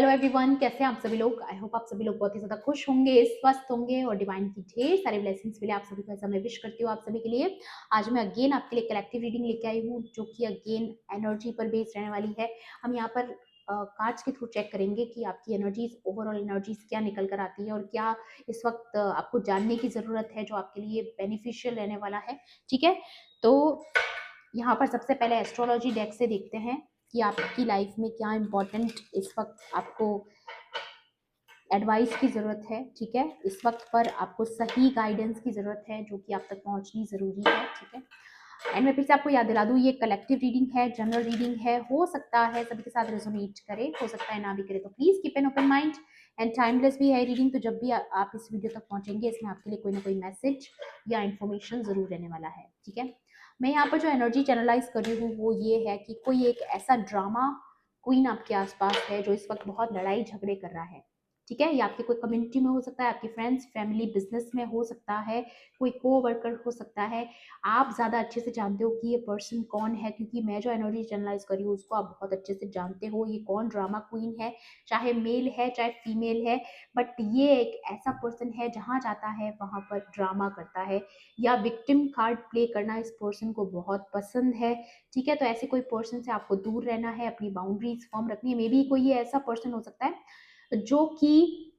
Hello everyone, कैसे हैं आप सभी लोग। आई होप आप सभी लोग बहुत ही ज़्यादा खुश होंगे, स्वस्थ होंगे और डिवाइन की ढेर सारे ब्लेसिंग्स मिले आप सभी को, ऐसा मैं विश करती हूँ आप सभी के लिए। आज मैं अगेन आपके लिए कलेक्टिव रीडिंग लेके आई हूँ, जो कि अगेन एनर्जी पर बेस्ड रहने वाली है। हम यहाँ पर कार्ड्स के थ्रू चेक करेंगे कि आपकी एनर्जीज, ओवरऑल एनर्जीज क्या निकल कर आती है और क्या इस वक्त आपको जानने की ज़रूरत है जो आपके लिए बेनिफिशियल रहने वाला है। ठीक है, तो यहाँ पर सबसे पहले एस्ट्रोलॉजी डेक से देखते हैं कि आपकी लाइफ में क्या इंपॉर्टेंट इस वक्त आपको एडवाइस की ज़रूरत है। ठीक है, इस वक्त पर आपको सही गाइडेंस की ज़रूरत है जो कि आप तक पहुंचनी ज़रूरी है। ठीक है, एंड मैं फिर से आपको याद दिला दूँ, ये कलेक्टिव रीडिंग है, जनरल रीडिंग है। हो सकता है सभी के साथ रेजोनेट करे, हो सकता है ना भी करे, तो please keep an open mind. And timeless भी है रीडिंग, तो जब भी आप इस वीडियो तक पहुंचेंगे इसमें आपके लिए कोई ना कोई मैसेज या इन्फॉर्मेशन ज़रूर रहने वाला है। ठीक है, मैं यहाँ पर जो एनर्जी चैनलाइज कर रही हूँ वो ये है कि कोई एक ऐसा ड्रामा क्वीन आपके आसपास है जो इस वक्त बहुत लड़ाई झगड़े कर रहा है। ठीक है, ये आपकी कोई कम्युनिटी में हो सकता है, आपके फ्रेंड्स, फैमिली, बिजनेस में हो सकता है, कोई को वर्कर हो सकता है। आप ज़्यादा अच्छे से जानते हो कि ये पर्सन कौन है, क्योंकि मैं जो एनर्जी चैनलाइज कर रही हूँ उसको आप बहुत अच्छे से जानते हो ये कौन ड्रामा क्वीन है। चाहे मेल है चाहे फीमेल है, बट ये एक ऐसा पर्सन है जहाँ जाता है वहाँ पर ड्रामा करता है, या विक्टिम कार्ड प्ले करना इस पर्सन को बहुत पसंद है। ठीक है, तो ऐसे कोई पर्सन से आपको दूर रहना है, अपनी बाउंड्रीज फॉर्म रखनी है। मे बी कोई ये ऐसा पर्सन हो सकता है जो कि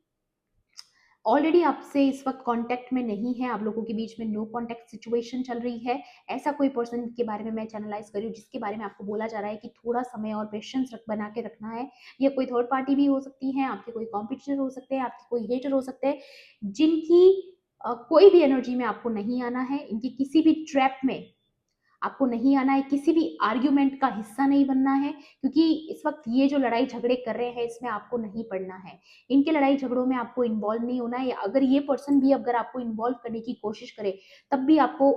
ऑलरेडी आपसे इस वक्त कांटेक्ट में नहीं है, आप लोगों के बीच में नो कांटेक्ट सिचुएशन चल रही है। ऐसा कोई पर्सन के बारे में मैं चैनलाइज कर रही हूँ जिसके बारे में आपको बोला जा रहा है कि थोड़ा समय और पेशेंस बना के रखना है। ये कोई थर्ड पार्टी भी हो सकती है, आपके कोई कॉम्पिटिटर हो सकते हैं, आपके कोई हेटर हो सकते हैं, जिनकी कोई भी एनर्जी में आपको नहीं आना है, इनकी किसी भी ट्रैप में आपको नहीं आना है, किसी भी आर्ग्यूमेंट का हिस्सा नहीं बनना है, क्योंकि इस वक्त ये जो लड़ाई झगड़े कर रहे हैं इसमें आपको नहीं पड़ना है। इनके लड़ाई झगड़ों में आपको इन्वॉल्व नहीं होना है, या अगर ये पर्सन भी अगर आपको इन्वॉल्व करने की कोशिश करे तब भी आपको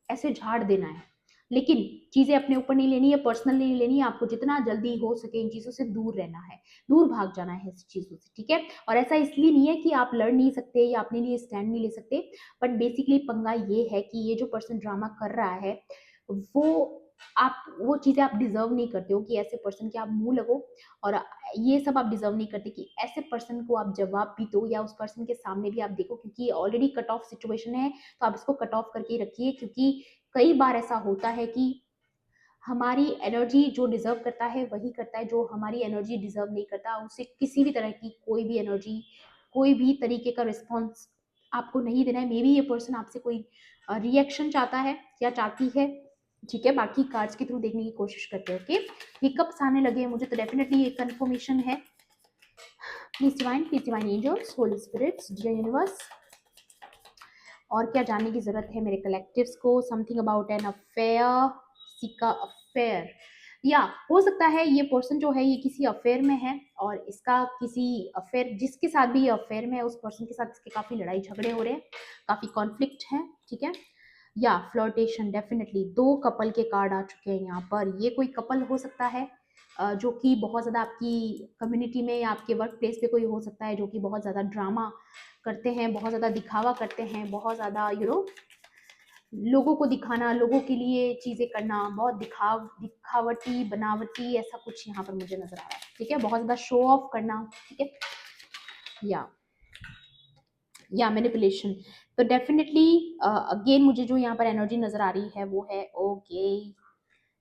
ऐसे झाड़ देना है। लेकिन चीजें अपने ऊपर नहीं लेनी है, पर्सनल नहीं लेनी है, आपको जितना जल्दी हो सके इन चीजों से दूर रहना है, दूर भाग जाना है इस चीजों से। ठीक है, और ऐसा इसलिए नहीं है कि आप लड़ नहीं सकते या अपने लिए स्टैंड नहीं ले सकते, बट बेसिकली पंगा ये है कि ये जो पर्सन ड्रामा कर रहा है वो वो चीजें आप डिजर्व नहीं करते हो कि ऐसे पर्सन के आप मुंह लगो, और ये सब आप डिजर्व नहीं करते कि ऐसे पर्सन को आप जवाब भी दो या उस पर्सन के सामने भी आप देखो, क्योंकि ऑलरेडी कट ऑफ सिचुएशन है। तो आप इसको कट ऑफ करके रखिए, क्योंकि कई बार ऐसा होता है कि हमारी एनर्जी जो डिजर्व करता है वही करता है, जो हमारी एनर्जी डिजर्व नहीं करता उसे किसी भी तरह की कोई भी एनर्जी, कोई भी तरीके का रिस्पॉन्स आपको नहीं देना है। मे बी ये पर्सन आपसे कोई रिएक्शन चाहता है या चाहती है। ठीक है, बाकी कार्ड्स के थ्रू देखने की कोशिश करते हैं। ओके, हिकअप्स आने लगे हैं मुझे, तो डेफिनेटली ये कंफर्मेशन है। Please divine angels, holy spirits, dear universe, और क्या जानने की जरूरत है मेरे कलेक्टिव्स को। समथिंग अबाउट एन अफेयर, सिका अफेयर, या हो सकता है ये पर्सन जो है ये किसी अफेयर में है, और इसका किसी अफेयर, जिसके साथ भी ये अफेयर में है उस पर्सन के साथ इसके काफी लड़ाई झगड़े हो रहे हैं, काफी कॉन्फ्लिक्ट है। ठीक है, या फ्लर्टेशन, डेफिनेटली दो कपल के कार्ड आ चुके हैं यहाँ पर। ये कोई कपल हो सकता है जो कि बहुत ज़्यादा आपकी कम्युनिटी में या आपके वर्क प्लेस पे कोई हो सकता है जो कि बहुत ज़्यादा ड्रामा करते हैं, बहुत ज़्यादा दिखावा करते हैं, बहुत ज़्यादा लोगों को दिखाना, लोगों के लिए चीज़ें करना, बहुत दिखावटी बनावटी ऐसा कुछ यहाँ पर मुझे नजर आ रहा है। ठीक है, बहुत ज़्यादा शो ऑफ करना। ठीक है, या मैनिपुलेशन। तो डेफिनेटली अगेन मुझे जो यहाँ पर एनर्जी नजर आ रही है वो है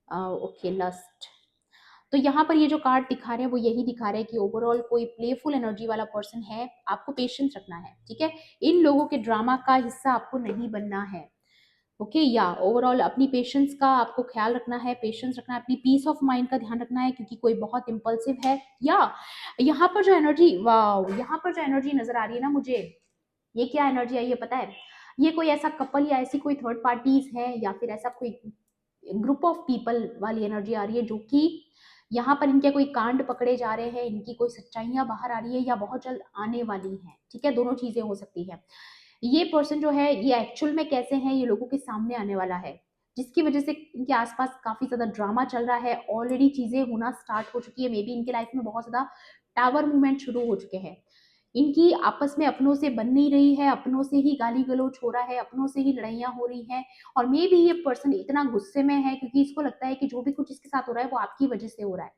ओके लस्ट। तो यहाँ पर ये जो कार्ड दिखा रहे हैं वो यही दिखा रहे हैं कि ओवरऑल कोई प्लेफुल एनर्जी वाला पर्सन है, आपको पेशेंस रखना है। ठीक है, इन लोगों के ड्रामा का हिस्सा आपको नहीं बनना है। ओके, या ओवरऑल अपनी पेशेंस का आपको ख्याल रखना है, पेशेंस रखना है, अपनी पीस ऑफ माइंड का ध्यान रखना है, क्योंकि कोई बहुत इम्पल्सिव है। या यहाँ पर जो एनर्जी, वाह, यहाँ पर जो एनर्जी नजर आ रही है ना मुझे, ये क्या एनर्जी आई है पता है? ये कोई ऐसा कपल या ऐसी कोई थर्ड पार्टीज है, या फिर ऐसा कोई ग्रुप ऑफ पीपल वाली एनर्जी आ रही है, जो कि यहाँ पर इनके कोई कांड पकड़े जा रहे हैं, इनकी कोई सच्चाइयां बाहर आ रही है या बहुत जल्द आने वाली हैं। ठीक है, दोनों चीजें हो सकती है। ये पर्सन जो है ये एक्चुअल में कैसे हैं ये लोगों के सामने आने वाला है, जिसकी वजह से इनके आसपास काफी ज्यादा ड्रामा चल रहा है, ऑलरेडी चीजें होना स्टार्ट हो चुकी है। मे बी इनके लाइफ में बहुत ज्यादा टावर मूवमेंट शुरू हो चुके हैं, इनकी आपस में अपनों से बन नहीं रही है, अपनों से ही गाली गलौज हो रहा है, अपनों से ही लड़ाइयाँ हो रही हैं। और मे बी ये पर्सन इतना गुस्से में है क्योंकि इसको लगता है कि जो भी कुछ इसके साथ हो रहा है वो आपकी वजह से हो रहा है।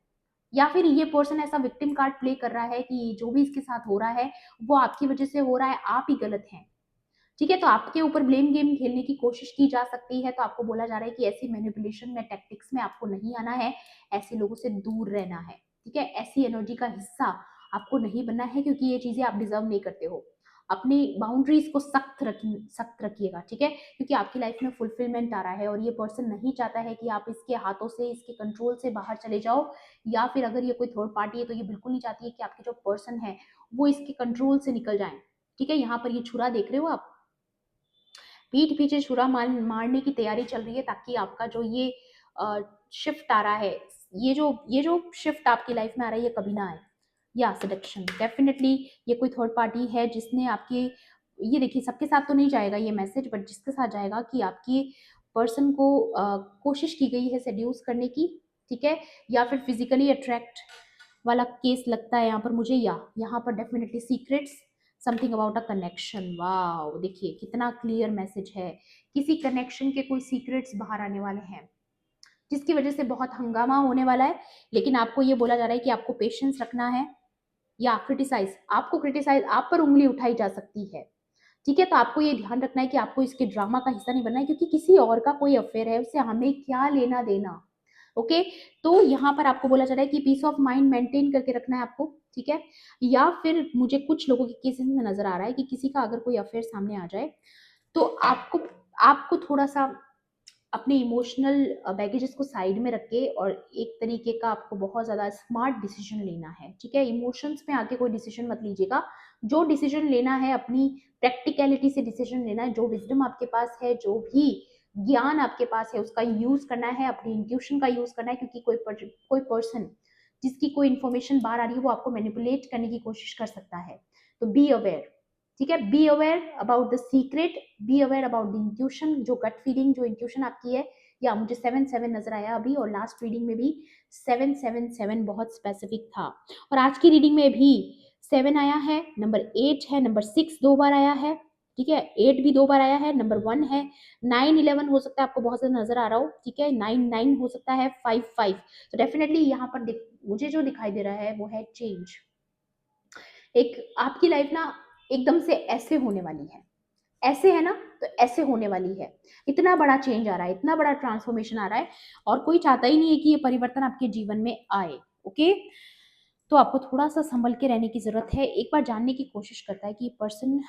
या फिर ये पर्सन ऐसा विक्टिम कार्ड प्ले कर रहा है कि जो भी इसके साथ हो रहा है वो आपकी वजह से हो रहा है, आप ही गलत हैं। ठीक है, तो आपके ऊपर ब्लेम गेम खेलने की कोशिश की जा सकती है। तो आपको बोला जा रहा है कि ऐसी मैनिपुलेशन में, टैक्टिक्स में आपको नहीं आना है, ऐसे लोगों से दूर रहना है। ठीक है, ऐसी एनर्जी का हिस्सा आपको नहीं बनना है, क्योंकि ये चीजें आप डिजर्व नहीं करते हो। अपनी बाउंड्रीज को सख्त रखिएगा। ठीक है, क्योंकि आपकी लाइफ में फुलफिलमेंट आ रहा है और ये पर्सन नहीं चाहता है कि आप इसके हाथों से, इसके कंट्रोल से बाहर चले जाओ। या फिर अगर ये कोई थर्ड पार्टी है तो ये बिल्कुल नहीं चाहती है कि आपके जो पर्सन है वो इसके कंट्रोल से निकल जाए। ठीक है, यहाँ पर ये छुरा देख रहे हो आप, पीठ पीछे छुरा मारने की तैयारी चल रही है, ताकि आपका जो ये शिफ्ट आ रहा है, ये जो शिफ्ट आपकी लाइफ में आ रहा है, ये कभी ना आए। या सेडक्शन, डेफिनेटली ये कोई थर्ड पार्टी है जिसने आपके, ये देखिए सबके साथ तो नहीं जाएगा ये मैसेज, बट जिसके साथ जाएगा कि आपकी पर्सन को कोशिश की गई है सेड्यूस करने की। ठीक है, या फिर फिजिकली अट्रैक्ट वाला केस लगता है यहाँ पर मुझे, या यहाँ पर definitely secrets, something about a connection. Wow, देखिए कितना क्लियर मैसेज है। किसी कनेक्शन के कोई सीक्रेट्स बाहर आने वाले हैं, जिसकी वजह से बहुत हंगामा होने वाला है। लेकिन आपको ये बोला जा रहा है कि आपको पेशेंस रखना है। या क्रिटिसाइज आप पर उंगली उठाई जा सकती है। ठीक है, तो आपको ये ध्यान रखना है कि आपको इसके ड्रामा का हिस्सा नहीं बनना है, क्योंकि किसी और का कोई अफेयर है, उससे हमें क्या लेना देना। ओके, तो यहाँ पर आपको बोला जा रहा है कि पीस ऑफ माइंड मेंटेन करके रखना है आपको। ठीक है, या फिर मुझे कुछ लोगों के केसेस में नजर आ रहा है कि किसी का अगर कोई अफेयर सामने आ जाए तो आपको आपको थोड़ा सा अपने इमोशनल बैगेजेस को साइड में रख के, और एक तरीके का आपको बहुत ज़्यादा स्मार्ट डिसीजन लेना है। ठीक है, इमोशंस में आके कोई डिसीजन मत लीजिएगा। जो डिसीजन लेना है अपनी प्रैक्टिकलिटी से डिसीजन लेना है। जो विजडम आपके पास है, जो भी ज्ञान आपके पास है, उसका यूज करना है, अपनी इंट्यूशन का यूज करना है। क्योंकि कोई पर्सन जिसकी कोई इन्फॉर्मेशन बाहर आ रही है वो आपको मैनिपुलेट करने की कोशिश कर सकता है। तो बी अवेयर। ठीक है, be aware about the secret, be aware about the intuition, जो गट फीलिंग, जो इंट्यूशन आपकी है। या मुझे 7-7 नजर आया अभी, और लास्ट रीडिंग में भी 7-7-7 बहुत स्पेसिफिक था। और आज की रीडिंग में भी 7 आया है, नंबर 8 है, नंबर 6 दो बार आया है। ठीक है, 8 भी दो बार आया है, नंबर 1 है, 9-11 हो सकता है, आपको बहुत ज्यादा नजर आ रहा हो। ठीक है, 9-9 हो सकता है, 5-5। तो डेफिनेटली यहाँ पर मुझे जो दिखाई दे रहा है वो है चेंज। एक आपकी लाइफ ना एकदम से ऐसे होने वाली है, ऐसे है ना, तो ऐसे होने वाली है। इतना बड़ा चेंज आ रहा है, इतना बड़ा ट्रांसफॉर्मेशन आ रहा है, और कोई चाहता ही नहीं है कि ये परिवर्तन आपके जीवन में आए। ओके, तो आपको थोड़ा सा संभल के रहने की जरूरत है। एक बार जानने की कोशिश करता है कि पर्सन,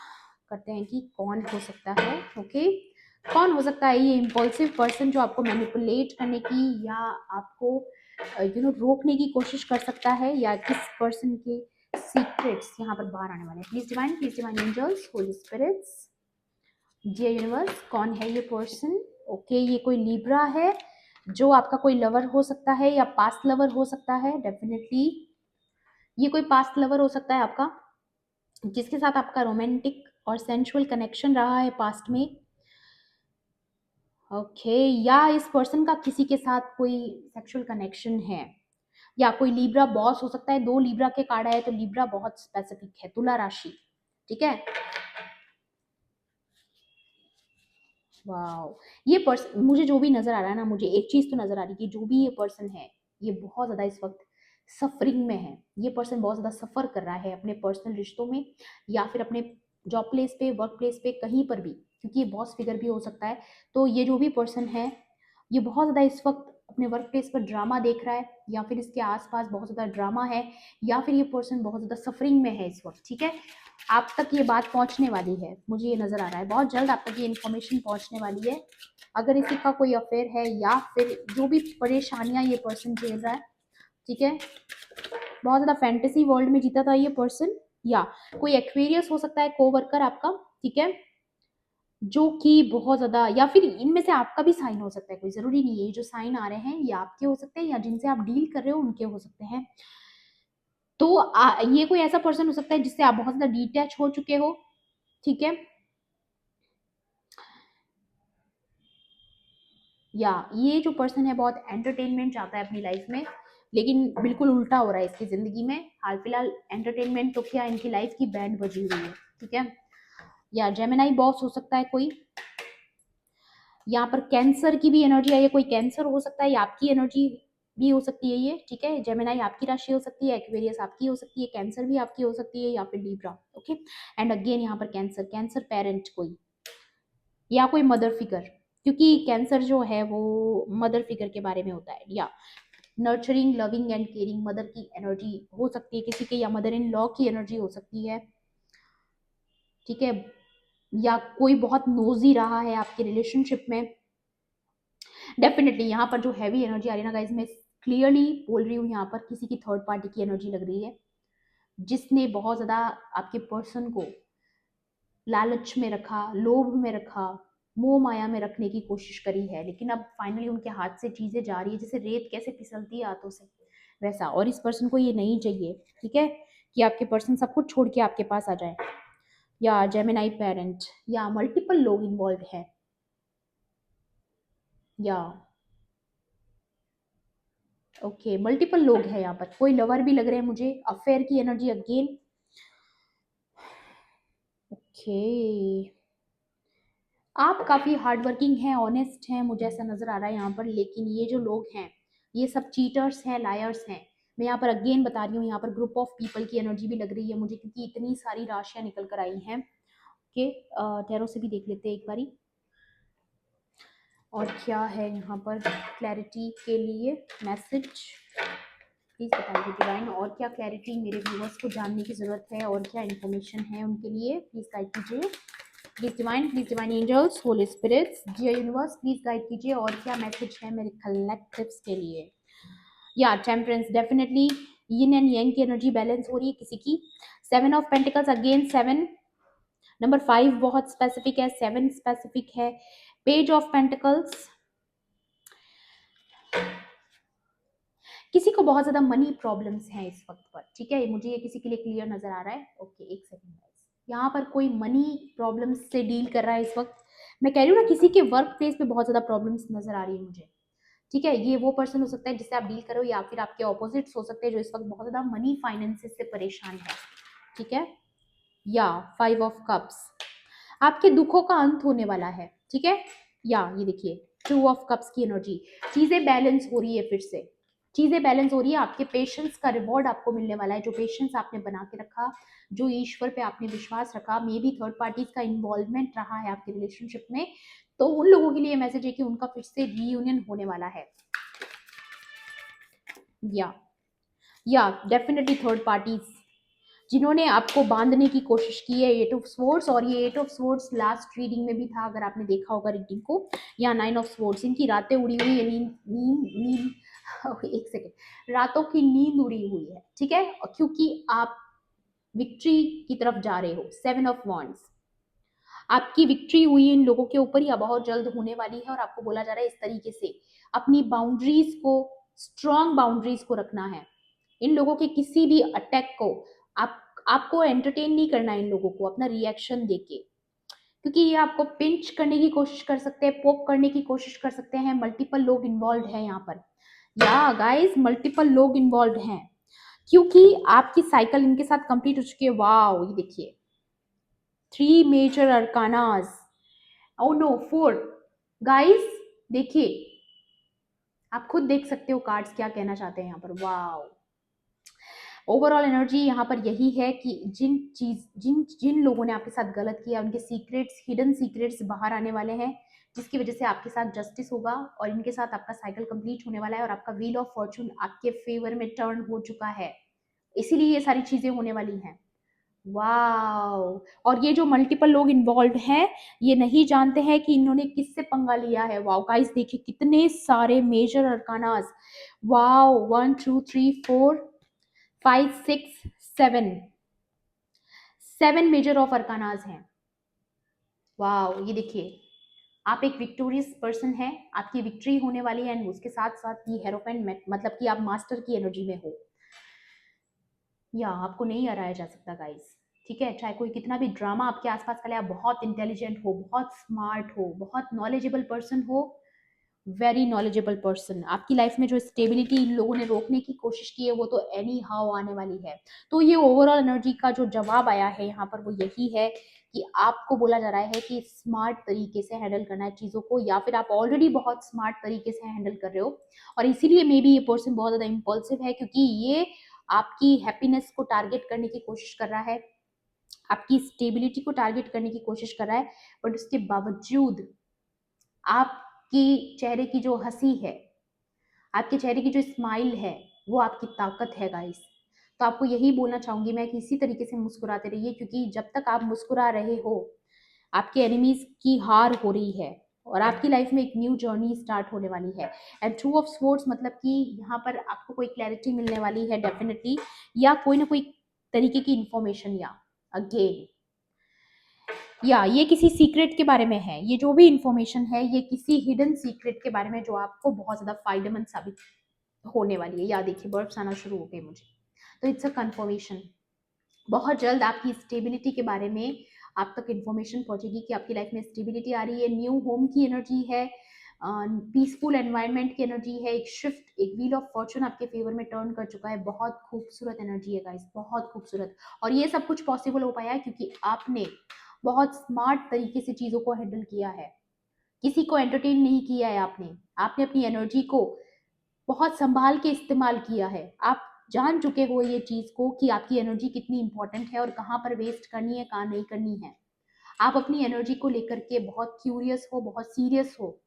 करते हैं कि कौन हो सकता है। ओके, कौन हो सकता है ये इम्पल्सिव पर्सन जो आपको मैनिपुलेट करने की या आपको रोकने की कोशिश कर सकता है, या किस पर्सन के सीक्रेट्स यहाँ पर बाहर आने वाले हैं। Please divine angels, holy spirits, dear universe, कौन है ये पर्सन। ओके, ये कोई लिब्रा है, जो आपका कोई लवर हो सकता है या पास्ट लवर हो सकता है। डेफिनेटली ये कोई पास्ट लवर हो सकता है आपका, जिसके साथ आपका रोमांटिक और सेंशुअल कनेक्शन रहा है पास्ट में। ओके, या इस पर्सन का किसी के साथ कोई सेक्सुअल कनेक्शन है, या कोई लिब्रा बॉस हो सकता है। 2 लिब्रा के कार्ड आए, तो लिब्रा बहुत स्पेसिफिक है, तुला राशि। ठीक है, वाओ, ये पर्सन, मुझे जो भी नजर आ रहा है ना, मुझे एक चीज तो नजर आ रही है कि जो भी ये पर्सन है, ये बहुत ज्यादा इस वक्त सफरिंग में है। ये पर्सन बहुत ज्यादा सफर कर रहा है अपने पर्सनल रिश्तों में, या फिर अपने जॉब प्लेस पे, वर्क प्लेस पे, कहीं पर भी, क्योंकि ये बॉस फिगर भी हो सकता है। तो ये जो भी पर्सन है, ये बहुत ज्यादा इस वक्त अपने वर्क प्लेस पर ड्रामा देख रहा है, या फिर इसके आसपास बहुत ज्यादा ड्रामा है, या फिर ये पर्सन बहुत ज्यादा सफरिंग में है इस वक्त। ठीक है, आप तक ये बात पहुंचने वाली है, मुझे ये नजर आ रहा है, बहुत जल्द आप तक ये इन्फॉर्मेशन पहुंचने वाली है। अगर इसी का कोई अफेयर है, या फिर जो भी परेशानियां ये पर्सन झेल रहा है। ठीक है, बहुत ज्यादा फैंटेसी वर्ल्ड में जीता था ये पर्सन, या कोई एक्वेरियस हो सकता है, कोवर्कर आपका। ठीक है, जो कि बहुत ज्यादा, या फिर इनमें से आपका भी साइन हो सकता है, कोई जरूरी नहीं है। ये जो साइन आ रहे हैं ये आपके हो सकते हैं, या जिनसे आप डील कर रहे हो उनके हो सकते हैं। तो ये कोई ऐसा पर्सन हो सकता है जिससे आप बहुत ज्यादा डिटैच हो चुके हो। ठीक है, या ये जो पर्सन है बहुत एंटरटेनमेंट चाहता है अपनी लाइफ में, लेकिन बिल्कुल उल्टा हो रहा है इसकी जिंदगी में। हाल फिलहाल एंटरटेनमेंट तो क्या, इनकी लाइफ की बैंड बजी हुई है। ठीक है, या जेमिनाई बॉस हो सकता है कोई। यहाँ पर कैंसर की भी एनर्जी आई है, कोई कैंसर हो सकता है, या आपकी एनर्जी भी हो सकती है ये, ठीक है। जेमिनाई आपकी राशि हो सकती है, एक्वेरियस आपकी हो सकती है, कैंसर भी आपकी हो सकती है, या फिर लिब्रा, ओके। एंड अगेन यहाँ पर कैंसर, कैंसर पेरेंट कोई या कोई मदर फिगर, क्योंकि कैंसर जो है वो मदर फिगर के बारे में होता है, या nurturing, loving and caring mother की एनर्जी हो सकती है किसी के, या मदर इन लॉ की एनर्जी हो सकती है, ठीक है। या कोई बहुत नोजी रहा है आपके रिलेशनशिप में। डेफिनेटली यहाँ पर जो हैवी एनर्जी आ रही है ना गाइज, मैं क्लियरली बोल रही हूँ, यहाँ पर किसी की थर्ड पार्टी की एनर्जी लग रही है, जिसने बहुत ज्यादा आपके पर्सन को लालच में रखा, लोभ में रखा, मोह माया में रखने की कोशिश करी है, लेकिन अब फाइनली उनके हाथ से चीजें जा रही है, जैसे रेत कैसे फिसलती है हाथों से, वैसा। और इस पर्सन को ये नहीं चाहिए, ठीक है, कि आपके पर्सन सब कुछ छोड़ के आपके पास आ जाए, या जेमिनाई पेरेंट, या मल्टीपल लोग इन्वॉल्व है, या ओके मल्टीपल लोग हैं यहाँ पर, कोई लवर भी लग रहे हैं मुझे, अफेयर की एनर्जी अगेन, ओके। आप काफी हार्ड वर्किंग हैं, ऑनेस्ट हैं, मुझे ऐसा नजर आ रहा है यहाँ पर, लेकिन ये जो लोग हैं ये सब चीटर्स हैं, लायर्स हैं। मैं यहाँ पर अगेन बता रही हूँ, यहाँ पर ग्रुप ऑफ पीपल की एनर्जी भी लग रही है मुझे, क्योंकि इतनी सारी राशियां निकल कर आई हैं। ओके, टैरो से भी देख लेते हैं एक बारी, और क्या है यहाँ पर क्लैरिटी के लिए मैसेज, प्लीज बताइए डिवाइन, और क्या क्लैरिटी मेरे व्यूअर्स को जानने की जरूरत है, और क्या इन्फॉर्मेशन है उनके लिए, प्लीज गाइड कीजिए। Please divine angels, holy spirits, dear universe, please guide कीजिए, और क्या मैसेज है मेरे कलेक्टिव्स के लिए। या temperance, definitely yin and yang की एनर्जी बैलेंस हो रही है किसी की। 7 ऑफ पेंटिकल्स अगेन 7, नंबर 5 बहुत स्पेसिफिक है, 7 स्पेसिफिक है। पेज ऑफ पेंटिकल्स, किसी को बहुत ज्यादा मनी प्रॉब्लम्स हैं इस वक्त पर, ठीक है, मुझे ये किसी के लिए क्लियर नजर आ रहा है। ओके एक सेकंड, यहाँ पर कोई मनी प्रॉब्लम्स से डील कर रहा है इस वक्त। मैं कह रही हूँ ना, किसी के वर्क प्लेस पे बहुत ज्यादा प्रॉब्लम्स नजर आ रही है मुझे, ठीक है। ये वो पर्सन हो सकता है जिससे आप डील करो, या फिर आपके ऑपोजिट्स हो सकते हैं जो इस वक्त बहुत ज्यादा मनी फाइनेंसेस से परेशान है, ठीक है। या 5 ऑफ कप्स, आपके दुखों का अंत होने वाला है, ठीक है। या ये देखिए 2 ऑफ कप्स की एनर्जी, चीजें बैलेंस हो रही है, फिर से चीजें बैलेंस हो रही है, आपके पेशेंस का रिवॉर्ड आपको मिलने वाला है, जो पेशेंस आपने बना के रखा, जो ईश्वर पे आपने विश्वास रखा, मे बी थर्ड पार्टीज का इन्वॉल्वमेंट रहा है आपके रिलेशनशिप में, तो उन लोगों के लिए मैसेज है कि उनका फिर से रीयूनियन होने वाला है। या डेफिनेटली थर्ड पार्टीज जिन्होंने आपको बांधने की कोशिश की है, 8 ऑफ स्वॉर्ड्स, और ये 8 ऑफ स्वॉर्ड्स लास्ट रीडिंग में भी था, अगर आपने देखा होगा रीडिंग को, या 9 ऑफ स्वॉर्ड्स, इनकी रातें उड़ी हुई है, नींद नींद नींद एक सेकेंड, रातों की नींद उड़ी हुई है, ठीक है, क्योंकि आप विक्ट्री की तरफ जा रहे हो। 7 ऑफ वॉन्ड्स, आपकी विक्ट्री हुई इन लोगों के ऊपर, या बहुत जल्द होने वाली है, और आपको बोला जा रहा है इस तरीके से अपनी बाउंड्रीज को, स्ट्रॉन्ग बाउंड्रीज को रखना है। इन लोगों के किसी भी अटैक को आपको एंटरटेन नहीं करना है, इन लोगों को अपना रिएक्शन देके, क्योंकि ये आपको पिंच करने की कोशिश कर सकते हैं, पोक करने की कोशिश कर सकते हैं। मल्टीपल लोग इन्वॉल्व है यहाँ पर, या गाइस मल्टीपल लोग इन्वॉल्व हैं, क्योंकि आपकी साइकिल इनके साथ कंप्लीट हो चुकी है। वाओ, ये देखिए 3 मेजर अरकानाज, ओ नो 4, गाइस देखिए, आप खुद देख सकते हो कार्ड्स क्या कहना चाहते हैं यहाँ पर। वाओ, ओवरऑल एनर्जी यहाँ पर यही है कि जिन जिन लोगों ने आपके साथ गलत किया, उनके सीक्रेट्स, हिडन सीक्रेट्स बाहर आने वाले हैं, जिसकी वजह से आपके साथ जस्टिस होगा, और इनके साथ आपका साइकिल कंप्लीट होने वाला है, और आपका व्हील ऑफ फॉर्चून आपके फेवर में टर्न हो चुका है, इसीलिए ये सारी चीजें होने वाली हैं। वाओ, और ये जो मल्टीपल लोग इन्वॉल्व हैं, ये नहीं जानते हैं कि इन्होंने किससे पंगा लिया है। वाओ गाइस, देखिए कितने सारे मेजर अरकानास, वाओ 1 2 3 4 5 6 7, 7 मेजर ऑफ अरकानाज हैं। वाओ, ये देखिए आप एक विक्टोरियस पर्सन है, आपकी विक्ट्री होने वाली है, एंड उसके साथ साथ ये हेरोफेंट, मतलब कि आप मास्टर की एनर्जी में हो, या आपको नहीं हराया जा सकता गाइस, ठीक है। चाहे कोई कितना भी ड्रामा आपके आसपास करे, आप बहुत इंटेलिजेंट हो, बहुत स्मार्ट हो, बहुत नॉलेजेबल पर्सन हो, वेरी नॉलेजेबल पर्सन, आपकी लाइफ में जो स्टेबिलिटी इन लोगों ने रोकने की कोशिश की है, वो तो एनी हाउ आने वाली है। तो ये ओवरऑल एनर्जी का जो जवाब आया है यहाँ पर, वो यही है कि आपको बोला जा रहा है कि स्मार्ट तरीके से हैंडल करना है चीज़ों को, या फिर आप ऑलरेडी बहुत स्मार्ट तरीके से हैंडल कर रहे हो और इसीलिए मे बी ये पर्सन बहुत ज़्यादा इम्पल्सिव है, क्योंकि ये आपकी हैप्पीनेस को टारगेट करने की कोशिश कर रहा है, आपकी स्टेबिलिटी को टारगेट करने की कोशिश कर रहा है, बट उसके बावजूद आपकी चेहरे की जो हंसी है, आपके चेहरे की जो स्माइल है, वो आपकी ताकत है गाइस। तो आपको यही बोलना चाहूंगी मैं कि इसी तरीके से मुस्कुराते रहिए, क्योंकि जब तक आप मुस्कुरा रहे हो आपके एनिमीज की हार हो रही है और आपकी लाइफ में एक न्यू जर्नी स्टार्ट होने वाली है। एंड टू ऑफ स्वॉर्ड्स मतलब कि यहाँ पर आपको कोई क्लैरिटी मिलने वाली है डेफिनेटली, या कोई ना कोई तरीके की इंफॉर्मेशन, या अगेन या ये किसी सीक्रेट के बारे में है, ये जो भी इंफॉर्मेशन है ये किसी हिडन सीक्रेट के बारे में जो आपको बहुत ज़्यादा फायदेमंद साबित होने वाली है। या देखिए बर्ड्स आना शुरू हो गए मुझे, तो इट्स अ कंफर्मेशन। बहुत जल्द आपकी स्टेबिलिटी के बारे में आप तक इन्फॉर्मेशन पहुंचेगी कि आपकी लाइफ में स्टेबिलिटी आ रही है, न्यू होम की एनर्जी है, पीसफुल एनवायरनमेंट की एनर्जी है, एक शिफ्ट, एक व्हील ऑफ फॉर्चून आपके फेवर में टर्न कर चुका है। बहुत खूबसूरत एनर्जी है गाइस, बहुत खूबसूरत। और ये सब कुछ पॉसिबल हो पाया है क्योंकि आपने बहुत स्मार्ट तरीके से चीज़ों को हैंडल किया है, किसी को एंटरटेन नहीं किया है आपने, आपने अपनी एनर्जी को बहुत संभाल के इस्तेमाल किया है। आप जान चुके हो ये चीज को कि आपकी एनर्जी कितनी इंपॉर्टेंट है और कहाँ पर वेस्ट करनी है, कहाँ नहीं करनी है। आप अपनी एनर्जी को लेकर के बहुत क्यूरियस हो, बहुत सीरियस हो,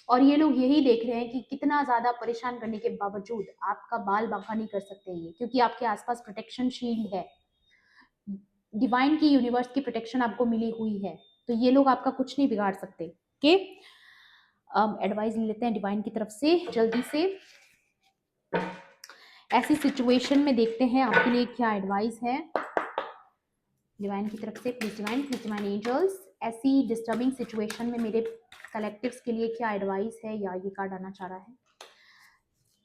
और ये लोग यही देख रहे हैं कि कितना ज्यादा परेशान करने के बावजूद आपका बाल बांका नहीं कर सकते ये, क्योंकि आपके आसपास प्रोटेक्शन शील्ड है, डिवाइन की, यूनिवर्स की प्रोटेक्शन आपको मिली हुई है, तो ये लोग आपका कुछ नहीं बिगाड़ सकते। ओके, एडवाइस ले लेते हैं डिवाइन की तरफ से जल्दी से। ऐसी सिचुएशन में देखते हैं आपके लिए क्या एडवाइस है डिवाइन की तरफ से। प्लीज डिवाइन एंजल्स, ऐसी डिस्टर्बिंग सिचुएशन में मेरे कलेक्टिव्स के लिए क्या एडवाइस है, या ये कार्ड आना चाह रहा है,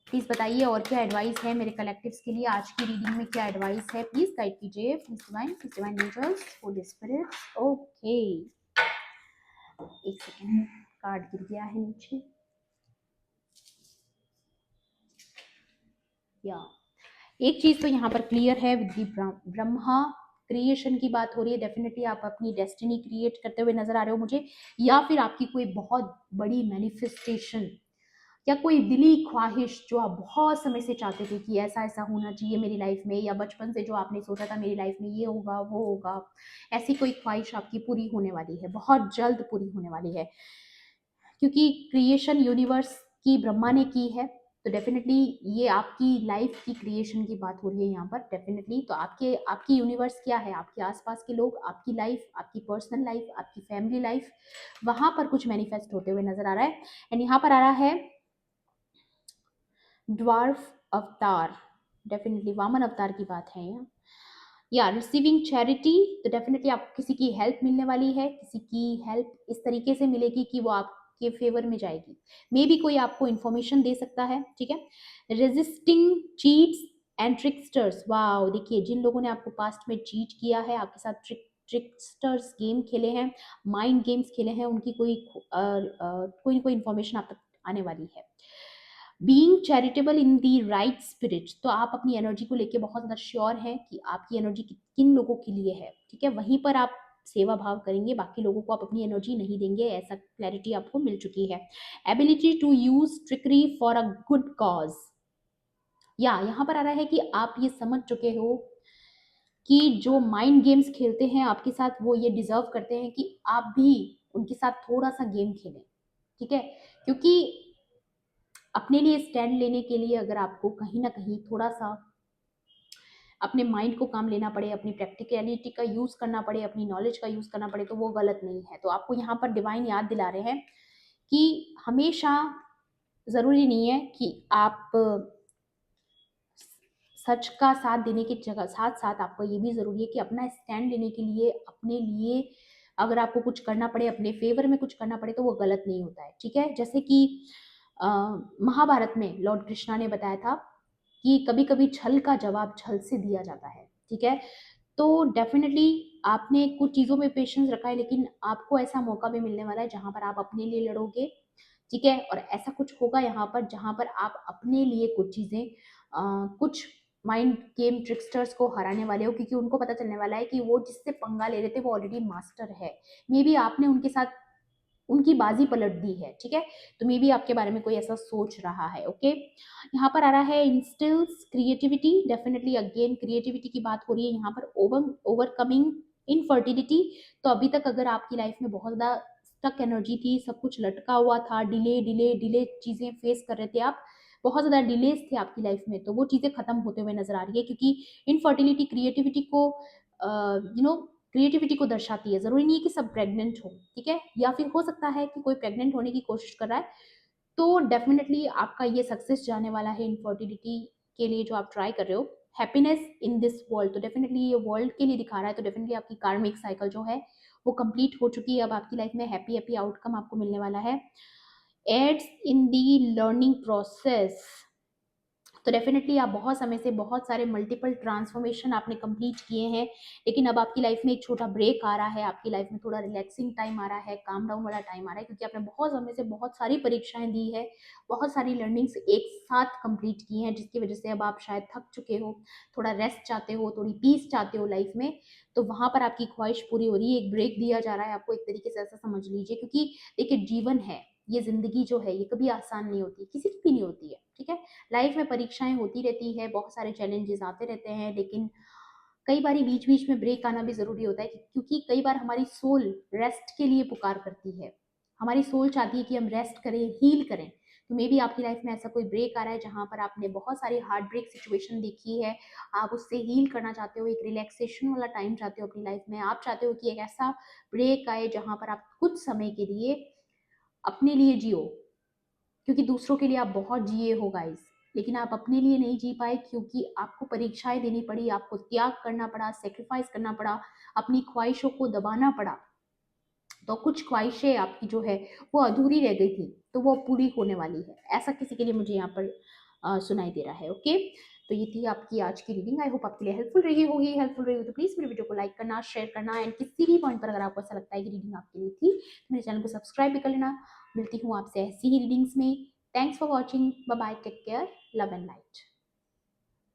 प्लीज बताइए। और क्या एडवाइस है मेरे कलेक्टिव्स के लिए आज की रीडिंग में, क्या एडवाइस है, प्लीज गाइड कीजिए। Please divine angels, holy spirit. Okay, एक सेकेंड, कार्ड गिर गया है नीचे। या एक चीज तो यहाँ पर क्लियर है, विद ब्रह्मा क्रिएशन की बात हो रही है। डेफिनेटली आप अपनी डेस्टिनी क्रिएट करते हुए नजर आ रहे हो मुझे, या फिर आपकी कोई बहुत बड़ी मैनिफेस्टेशन या कोई दिली ख्वाहिश जो आप बहुत समय से चाहते थे कि ऐसा ऐसा होना चाहिए मेरी लाइफ में, या बचपन से जो आपने सोचा था मेरी लाइफ में ये होगा वो होगा, ऐसी कोई ख्वाहिश आपकी पूरी होने वाली है, बहुत जल्द पूरी होने वाली है, क्योंकि क्रिएशन यूनिवर्स की ब्रह्मा ने की है। तो डेफिनेटली ये आपकी लाइफ की क्रिएशन की बात हो रही है यहाँ पर डेफिनेटली। तो आपकी यूनिवर्स क्या है, आपके आसपास के लोग, आपकी लाइफ, आपकी पर्सनल लाइफ, आपकी फैमिली लाइफ, वहां पर कुछ मैनिफेस्ट होते हुए नजर आ रहा है। एंड यहाँ पर आ रहा है ड्वार्फ अवतार, डेफिनेटली वामन अवतार की बात है यहाँ। या रिसीविंग चैरिटी, तो डेफिनेटली आपको किसी की हेल्प मिलने वाली है, किसी की हेल्प इस तरीके से मिलेगी कि वो आपके फेवर में जाएगी। मे बी कोई आपको इन्फॉर्मेशन दे सकता है, ठीक है। रेजिस्टिंग चीट्स एंड ट्रिकस्टर्स, वाओ, देखिए जिन लोगों ने आपको पास्ट में चीट किया है, आपके साथ ट्रिकस्टर्स गेम खेले हैं, माइंड गेम्स खेले हैं, उनकी कोई ना कोई इन्फॉर्मेशन आप तक आने वाली है। बीइंग चैरिटेबल इन दी राइट स्पिरिट, तो आप अपनी एनर्जी को लेके बहुत ज़्यादा श्योर हैं कि आपकी एनर्जी किन लोगों के लिए है, ठीक है, वहीं पर आप सेवा भाव करेंगे, बाकी लोगों को आप अपनी एनर्जी नहीं देंगे, ऐसा क्लैरिटी आपको मिल चुकी है। Ability to use trickery for a good cause, या यहाँ पर आ रहा है कि आप ये समझ चुके हो कि जो माइंड गेम्स खेलते हैं आपके साथ, वो ये डिजर्व करते हैं कि आप भी उनके साथ थोड़ा सा गेम खेलें, ठीक है, क्योंकि अपने लिए स्टैंड लेने के लिए अगर आपको कहीं ना कहीं थोड़ा सा अपने माइंड को काम लेना पड़े, अपनी प्रैक्टिकलिटी का यूज़ करना पड़े, अपनी नॉलेज का यूज़ करना पड़े, तो वो गलत नहीं है। तो आपको यहाँ पर डिवाइन याद दिला रहे हैं कि हमेशा ज़रूरी नहीं है कि आप सच का साथ देने की जगह साथ साथ आपको ये भी ज़रूरी है कि अपना स्टैंड लेने के लिए, अपने लिए अगर आपको कुछ करना पड़े, अपने फेवर में कुछ करना पड़े, तो वो गलत नहीं होता है, ठीक है। जैसे कि महाभारत में लॉर्ड कृष्णा ने बताया था कि कभी कभी छल का जवाब छल से दिया जाता है, ठीक है। तो डेफिनेटली आपने कुछ चीज़ों में पेशेंस रखा है, लेकिन आपको ऐसा मौका भी मिलने वाला है जहां पर आप अपने लिए लड़ोगे, ठीक है। और ऐसा कुछ होगा यहाँ पर जहां पर आप अपने लिए कुछ चीज़ें कुछ माइंड गेम ट्रिक्स्टर्स को हराने वाले हो, क्योंकि उनको पता चलने वाला है कि वो जिससे पंगा ले रहे थे वो ऑलरेडी मास्टर है। मे बी आपने उनके साथ उनकी बाजी पलट दी है, ठीक है। तो मे बी आपके बारे में कोई ऐसा सोच रहा है। ओके, यहाँ पर आ रहा है instils creativity. Definitely again creativity की बात हो रही है यहाँ पर। Overcoming infertility. तो अभी तक अगर आपकी लाइफ में बहुत ज़्यादा स्टक एनर्जी थी, सब कुछ लटका हुआ था, डिले डिले डिले चीज़ें फेस कर रहे थे आप, बहुत ज़्यादा डिलेज थे आपकी लाइफ में, तो वो चीज़ें खत्म होते हुए नजर आ रही है, क्योंकि इनफर्टिलिटी क्रिएटिविटी को क्रिएटिविटी को दर्शाती है। जरूरी नहीं है कि सब प्रेग्नेंट हो, ठीक है, या फिर हो सकता है कि कोई प्रेग्नेंट होने की कोशिश कर रहा है, तो डेफिनेटली आपका ये सक्सेस जाने वाला है इनफर्टिलिटी के लिए जो आप ट्राई कर रहे हो। हैप्पीनेस इन दिस वर्ल्ड, तो डेफिनेटली ये वर्ल्ड के लिए दिखा रहा है, तो डेफिनेटली आपकी कार्मिक साइकिल जो है वो कंप्लीट हो चुकी है। अब आपकी लाइफ में हैप्पी हैप्पी आउटकम आपको मिलने वाला है। Aids in the learning process, तो डेफिनेटली आप बहुत समय से बहुत सारे मल्टीपल ट्रांसफॉर्मेशन आपने कंप्लीट किए हैं, लेकिन अब आपकी लाइफ में एक छोटा ब्रेक आ रहा है, आपकी लाइफ में थोड़ा रिलैक्सिंग टाइम आ रहा है, काम डाउन वाला टाइम आ रहा है, क्योंकि आपने बहुत समय से बहुत सारी परीक्षाएं दी है, बहुत सारी लर्निंग्स एक साथ कंप्लीट की हैं, जिसकी वजह से अब आप शायद थक चुके हो, थोड़ा रेस्ट चाहते हो, थोड़ी पीस चाहते हो लाइफ में। तो वहां पर आपकी ख्वाहिश पूरी हो रही है, एक ब्रेक दिया जा रहा है आपको, एक तरीके से ऐसा समझ लीजिए, क्योंकि देखिए जीवन है, ये जिंदगी जो है ये कभी आसान नहीं होती, किसी की भी नहीं होती है, ठीक है। लाइफ में परीक्षाएं होती रहती है, बहुत सारे चैलेंजेस आते रहते हैं, लेकिन कई बार बीच बीच में ब्रेक आना भी जरूरी होता है, क्योंकि कई बार हमारी सोल रेस्ट के लिए पुकार करती है, हमारी सोल चाहती है कि हम रेस्ट करें, हील करें। तो मे बी आपकी लाइफ में ऐसा कोई ब्रेक आ रहा है जहां पर आपने बहुत सारी हार्ट ब्रेक सिचुएशन देखी है, आप उससे हील करना चाहते हो, एक रिलैक्सेशन वाला टाइम चाहते हो अपनी लाइफ में, आप चाहते हो कि एक ऐसा ब्रेक आए जहां पर आप कुछ समय के लिए अपने लिए जियो, क्योंकि दूसरों के लिए आप बहुत जिए हो गाइस, लेकिन आप अपने लिए नहीं जी पाए, क्योंकि आपको परीक्षाएं देनी पड़ी, आपको त्याग करना पड़ा, सेक्रीफाइस करना पड़ा, अपनी ख्वाहिशों को दबाना पड़ा। तो कुछ ख्वाहिशें आपकी जो है वो अधूरी रह गई थी, तो वो पूरी होने वाली है, ऐसा किसी के लिए मुझे यहाँ पर सुनाई दे रहा है। ओके, तो ये थी आपकी आज की रीडिंग। आई होप आपके लिए हेल्पफुल रही होगी। हेल्पफुल रही हो तो प्लीज मेरे वीडियो को लाइक करना, शेयर करना, एंड किसी भी पॉइंट पर अगर आपको ऐसा लगता है कि रीडिंग आपके लिए थी तो मेरे चैनल को सब्सक्राइब भी कर लेना। मिलती हूँ आपसे ऐसी ही रीडिंग्स में। Thanks for watching, bye bye, take care, love and light.